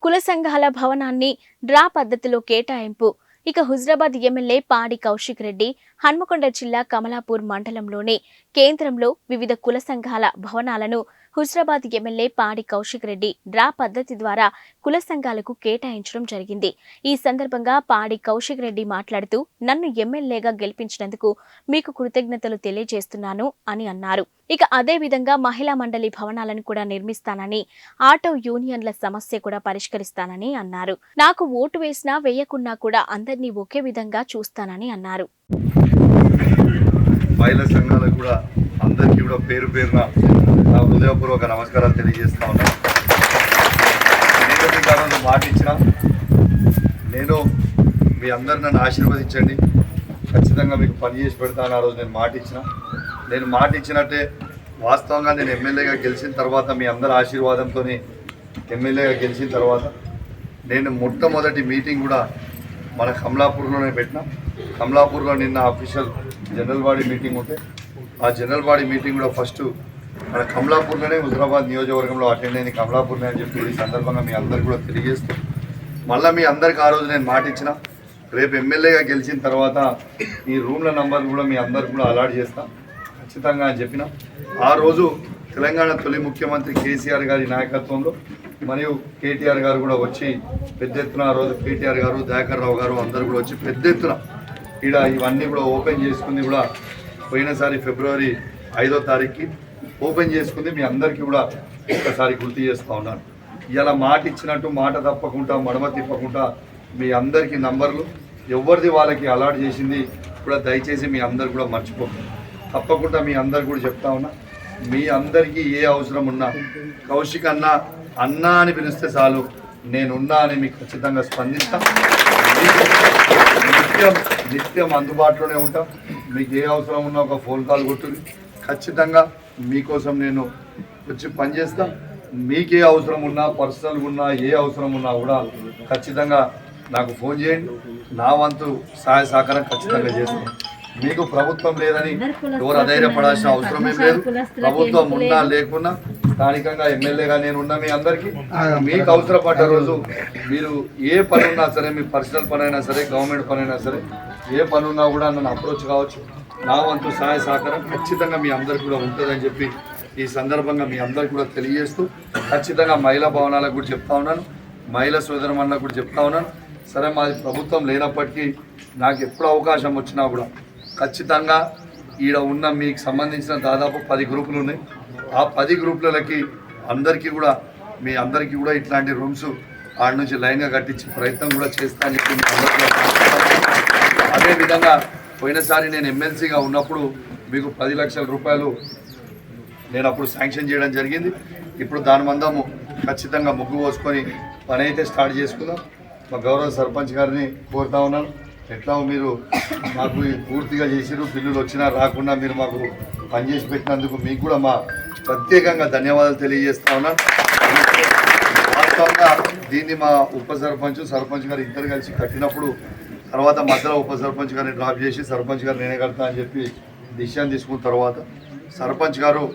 కుల సంఘాల భవనాన్ని డ్రా పద్ధతిలో కేటాయింపు. ఇక హుజరాబాద్ ఎమ్మెల్యే పాడి కౌశిక్ రెడ్డి హన్మకొండ జిల్లా కమలాపూర్ మండలంలోని కేంద్రంలో వివిధ కుల సంఘాల భవనాలను హుజరాబాద్ ఎమ్మెల్యే పాడి కౌశిక్ రెడ్డి డ్రా పద్ధతి ద్వారా కుల సంఘాలకు కేటాయించడం జరిగింది. ఈ సందర్భంగా పాడి కౌశిక్ రెడ్డి మాట్లాడుతూ, నన్ను ఎమ్మెల్యేగా గెలిపించినందుకు మీకు కృతజ్ఞతలు తెలియజేస్తున్నాను అని అన్నారు. ఇక అదే విధంగా మహిళా మండలి భవనాలను కూడా నిర్మిస్తానని, ఆటో యూనియన్ల సమస్య కూడా పరిష్కరిస్తానని అన్నారు. నాకు ఓటు వేసినా వేయకున్నా కూడా అందరినీ ఒకే విధంగా చూస్తానని అన్నారు. మహిళా సంఘాలకు కూడా అందరికీ కూడా పేరు పేరున నా హృదయపూర్వక నమస్కారాలు తెలియజేస్తా ఉన్నాను. నేను మాట ఇచ్చిన, నేను మీ అందరు నన్ను ఆశీర్వదించండి, ఖచ్చితంగా మీకు పని చేసి పెడతాను. ఆ రోజు నేను మాట ఇచ్చినట్టే వాస్తవంగా నేను ఎమ్మెల్యేగా గెలిచిన తర్వాత మీ అందరి ఆశీర్వాదంతో ఎమ్మెల్యేగా గెలిచిన తర్వాత నేను మొట్టమొదటి మీటింగ్ కూడా మన కమలాపూర్లోనే పెట్టిన. కమలాపూర్లో నిన్న అఫీషియల్ జనరల్ బాడీ మీటింగ్ ఉంటే ఆ జనరల్ బాడీ మీటింగ్ కూడా ఫస్ట్ మన కమలాపూర్లోనే హుజరాబాద్ నియోజకవర్గంలో అటెండ్ అయింది కమలాపూర్నే అని చెప్పి ఈ సందర్భంగా మీ అందరికీ కూడా తెలియజేస్తూ, మళ్ళీ మీ అందరికీ ఆ రోజు నేను మాట ఇచ్చిన, రేపు ఎమ్మెల్యేగా గెలిచిన తర్వాత ఈ రూమ్ల నంబర్ కూడా మీ అందరికి కూడా అలాట్ చేస్తా ఖచ్చితంగా అని చెప్పిన. ఆ రోజు తెలంగాణ తొలి ముఖ్యమంత్రి కేసీఆర్ గారి నాయకత్వంలో మరియు కేటీఆర్ గారు కూడా వచ్చి పెద్ద ఎత్తున ఆ రోజు కేటీఆర్ గారు, దయాకర్ రావు గారు అందరూ కూడా వచ్చి పెద్ద ఎత్తున ఇక్కడ ఇవన్నీ కూడా ఓపెన్ చేసుకుంది. కూడా పోయినసారి ఫిబ్రవరి 5వ తారీఖుకి ఓపెన్ చేసుకుంది. మీ అందరికీ కూడా ఒక్కసారి గుర్తు చేస్తూ ఉన్నాను. ఇలా మాట ఇచ్చినట్టు మాట తప్పకుండా మడమ తిప్పకుండా మీ అందరికీ నంబర్లు ఎవరిది వాళ్ళకి అలాట్ చేసింది కూడా దయచేసి మీ అందరు కూడా మర్చిపోకండి. తప్పకుండా మీ అందరు కూడా చెప్తా ఉన్నా, మీ అందరికీ ఏ అవసరం ఉన్నా కౌశిక్ అన్నా అని పిలిస్తే చాలు, నేనున్నా అని మీకు ఖచ్చితంగా స్పందిస్తా. నిత్యం అందుబాటులోనే ఉంటాం. మీకు ఏ అవసరం ఉన్నా ఒక ఫోన్ కాల్ కొట్టుని ఖచ్చితంగా మీకోసం నేను వచ్చి పనిచేస్తా. మీకే అవసరం ఉన్నా, పర్సనల్గా ఉన్నా, ఏ అవసరం ఉన్నా కూడా ఖచ్చితంగా నాకు ఫోన్ చేయండి. నా వంతు సహాయ సహకారం ఖచ్చితంగా చేస్తాను. మీకు ప్రభుత్వం లేదని ఎవరు అధైర్యపడాల్సిన అవసరం ఏం లేదు. ప్రభుత్వం ఉన్నా లేకున్నా స్థానికంగా ఎమ్మెల్యేగా నేను ఉన్నా మీ అందరికీ మీకు అవసరపడ్డ రోజు మీరు ఏ పని ఉన్నా సరే, మీ పర్సనల్ పని అయినా సరే, గవర్నమెంట్ పని అయినా సరే, ఏ పని ఉన్నా కూడా నన్ను అప్రోచ్ కావచ్చు. నా వంతు సహాయ సహకారం ఖచ్చితంగా మీ అందరికి కూడా ఉంటుందని చెప్పి ఈ సందర్భంగా మీ అందరికి కూడా తెలియజేస్తూ, ఖచ్చితంగా మహిళా భవనాలకు కూడా చెప్తా ఉన్నాను, మహిళా సోదరమన్నకు కూడా చెప్తా ఉన్నాను. సరే మాది ప్రభుత్వం లేనప్పటికీ నాకు ఎప్పుడు అవకాశం వచ్చినా కూడా ఖచ్చితంగా ఈడ ఉన్న మీకు సంబంధించిన దాదాపు 10 గ్రూపులు ఉన్నాయి. ఆ 10 గ్రూపులకి అందరికీ కూడా మీ అందరికీ కూడా ఇట్లాంటి రూమ్స్ ఆడ నుంచి లైన్గా కట్టించే ప్రయత్నం కూడా చేస్తా అని చెప్పి అదేవిధంగా పోయినసారి నేను ఎమ్మెల్సీగా ఉన్నప్పుడు మీకు 10 లక్షల రూపాయలు నేను అప్పుడు శాంక్షన్ చేయడం జరిగింది. ఇప్పుడు దాని మందము ఖచ్చితంగా ముగ్గు పోసుకొని పని అయితే స్టార్ట్ చేసుకుందాం. మా గౌరవ సర్పంచ్ గారిని కోరుతా ఉన్నాను, ఎట్లా మీరు మాకు పూర్తిగా చేసిరు, బిల్లులు వచ్చినా రాకుండా మీరు మాకు పనిచేసి పెట్టినందుకు మీకు కూడా మా ప్రత్యేకంగా ధన్యవాదాలు తెలియజేస్తా ఉన్నాను. వాస్తవంగా దీన్ని మా ఉప సర్పంచ్ గారు ఇద్దరు కలిసి కట్టినప్పుడు తర్వాత మధ్యలో ఉప సర్పంచ్ గారిని డ్రాప్ చేసి సర్పంచ్ గారు నేనే కడతా అని చెప్పి డిసిషన్ తీసుకున్న తర్వాత సర్పంచ్ గారు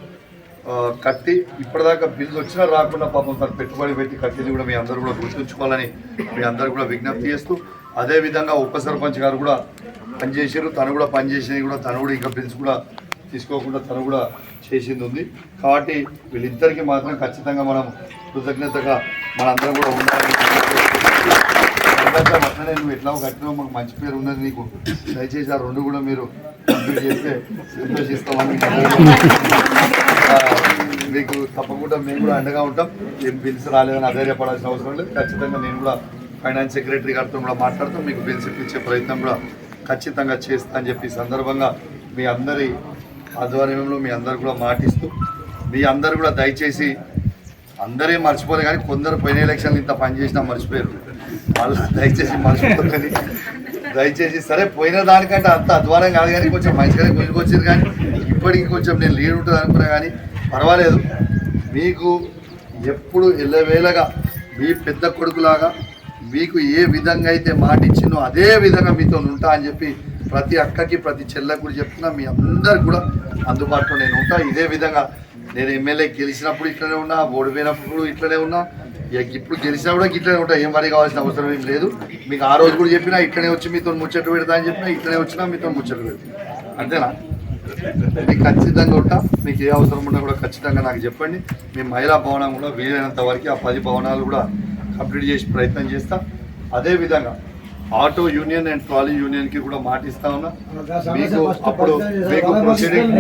కట్టి ఇప్పటిదాకా బిల్లు వచ్చినా రాకుండా పాపం తను పెట్టుబడి పెట్టి కట్టింది కూడా మీ అందరూ కూడా గుర్తుంచుకోవాలని మీ అందరూ కూడా విజ్ఞప్తి చేస్తూ, అదేవిధంగా ఉప సర్పంచ్ గారు కూడా పనిచేసారు, తను కూడా పనిచేసింది కూడా, తను కూడా ఇంకా బిల్స్ కూడా తీసుకోకుండా తను కూడా చేసింది ఉంది. కాబట్టి వీళ్ళిద్దరికీ మాత్రం ఖచ్చితంగా మనం కృతజ్ఞతగా మనందరం కూడా ఉండాలి. అట్లనే నువ్వు ఎట్లా కట్టినావు, మాకు మంచి పేరు ఉన్నది నీకు, దయచేసి ఆ 2 కూడా మీరు కంప్లీట్ చేస్తే సంతోషిస్తామని మీకు తప్పకుండా మేము కూడా అండగా ఉంటాం. ఏం బిల్స్ రాలేదని అధైర్యపడాల్సిన అవసరం లేదు. ఖచ్చితంగా నేను కూడా ఫైనాన్స్ సెక్రటరీ గారితో కూడా మాట్లాడుతూ మీకు బిల్స్ ఇప్పించే ప్రయత్నం కూడా ఖచ్చితంగా చేస్తా అని చెప్పి సందర్భంగా మీ అందరి ఆధ్వర్యంలో మీ అందరు కూడా మాటిస్తూ, మీ అందరు కూడా దయచేసి అందరే మర్చిపోలే కానీ కొందరు పోయిన ఎలక్షన్లు ఇంత పనిచేసినా మర్చిపోయారు. వాళ్ళు దయచేసి మర్చిపోతుంది. దయచేసి సరే పోయిన దానికంటే అంత అధ్వానం కాదు కానీ కొంచెం మంచిగానే గుంజుకొచ్చారు, కానీ ఇప్పటికీ కొంచెం నేను లీడ్ ఉంటుంది అనుకున్నా కానీ పర్వాలేదు. మీకు ఎప్పుడు ఎల్లవేళగా మీ పెద్ద కొడుకులాగా మీకు ఏ విధంగా అయితే మాట ఇచ్చినో అదే విధంగా మీతో ఉంటా అని చెప్పి ప్రతి అక్కకి ప్రతి చెల్లెకు కూడా చెప్తున్నా. మీ అందరికి కూడా అందుబాటులో నేను ఉంటా. ఇదే విధంగా నేను ఎమ్మెల్యే గెలిచినప్పుడు ఇట్లనే ఉన్నా, ఓడిపోయినప్పుడు ఇట్లనే ఉన్నా, ఇప్పుడు గెలిచినా కూడా ఇట్లనే ఉంటాయి, ఏం వరి కావాల్సిన అవసరం ఏం లేదు. మీకు ఆ రోజు కూడా చెప్పినా ఇట్లనే వచ్చి మీతో ముచ్చట్లు పెడతా అని చెప్పినా ఇట్లనే వచ్చినా మీతో ముచ్చట్లు పెడతా, అంతేనా? మీకు ఖచ్చితంగా ఉంటా. మీకు ఏ అవసరం ఉన్నా కూడా ఖచ్చితంగా నాకు చెప్పండి. మీ మహిళా భవనం కూడా వీలైనంత వరకు ఆ 10 భవనాలు కూడా కంప్లీట్ చేసి ప్రయత్నం చేస్తా. అదేవిధంగా ఆటో యూనియన్ అండ్ ట్రాలీ యూనియన్కి కూడా మాటిస్తా ఉన్నా. మీకు అప్పుడు మీకు ప్రొసీడింగ్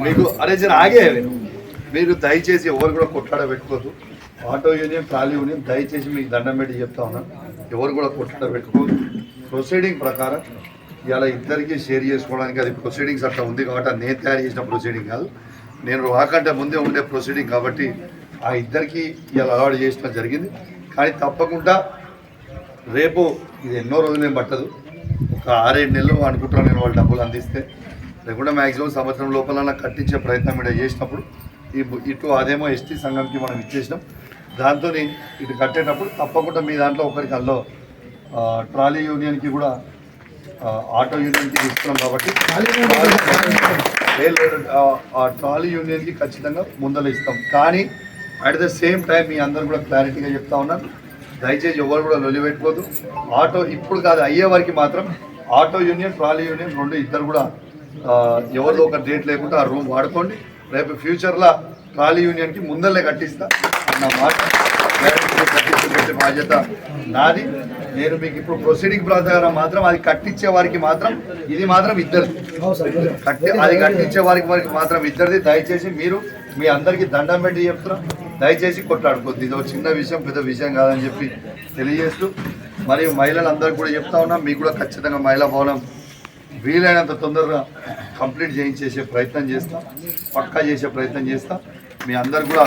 మీకు అరే జర ఆగే మీరు దయచేసి ఎవరు కూడా కొట్లాడ పెట్టుకోవద్దు. ఆటో యూనియన్ ట్రాలీ యూనియన్ దయచేసి మీకు దండం పెట్టి చెప్తా ఉన్నా, ఎవరు కూడా కొట్లాడ పెట్టుకోవద్దు. ప్రొసీడింగ్ ప్రకారం ఇలా ఇద్దరికి షేర్ చేసుకోవడానికి అది ప్రొసీడింగ్స్ అట్లా ఉంది కాబట్టి అది నేను తయారు చేసిన ప్రొసీడింగ్ కాదు, నేను రాకంటే ముందే ఉండే ప్రొసీడింగ్ కాబట్టి ఆ ఇద్దరికి ఇలా అలవాటు చేసిన జరిగింది. కానీ తప్పకుండా రేపు ఇది ఎన్నో రోజులేం పట్టదు, ఒక 6-7 నెలలు అనుకుంటున్నాను నేను వాళ్ళు డబ్బులు అందిస్తే. లేకుండా మ్యాక్సిమం సంవత్సరం లోపల కట్టించే ప్రయత్నం కూడా చేసినప్పుడు ఇటు అదేమో ఎస్టీ సంఘంకి మనం ఇచ్చేసినాం. దాంతో ఇటు కట్టేటప్పుడు తప్పకుండా మీ దాంట్లో ఒకరికి అందులో ట్రాలీ యూనియన్కి కూడా ఆటో యూనియన్కి ఇస్తున్నాం కాబట్టి ఆ ట్రాలీ యూనియన్కి ఖచ్చితంగా ముందలు ఇస్తాం. కానీ అట్ ద సేమ్ టైం మీ అందరు కూడా క్లారిటీగా చెప్తా ఉన్నాను, దయచేసి ఎవరు కూడా లొల్లి పెట్టుకోవద్దు. ఆటో ఇప్పుడు కాదు, అయ్యే వారికి మాత్రం ఆటో యూనియన్ ట్రాలీ యూనియన్ రెండు ఇద్దరు కూడా ఎవరిలో ఒక డేట్ లేకుండా ఆ రూమ్ వాడుకోండి. రేపు ఫ్యూచర్లో ట్రాలీ యూనియన్కి ముందరలే కట్టిస్తా అన్న మాట కట్టించే బాధ్యత నాది. నేను మీకు ఇప్పుడు ప్రొసీడింగ్ ప్రకారం మాత్రం అది కట్టించే వారికి మాత్రం ఇది మాత్రం ఇద్దరిది, అది కట్టించే వారికి మాత్రం ఇద్దరిది. దయచేసి మీరు మీ అందరికీ దండం పెట్టి చెప్తున్నా, దయచేసి కొట్లాడుకోవద్దు. ఇది ఒక చిన్న విషయం, పెద్ద విషయం కాదని చెప్పి తెలియజేస్తూ, మరియు మహిళలందరికీ కూడా చెప్తా ఉన్నాం, మీకు కూడా ఖచ్చితంగా మహిళా భవనం వీలైనంత తొందరగా కంప్లీట్ చేయించేసే ప్రయత్నం చేస్తాం, పక్కా చేసే ప్రయత్నం చేస్తాం. మీ అందరు కూడా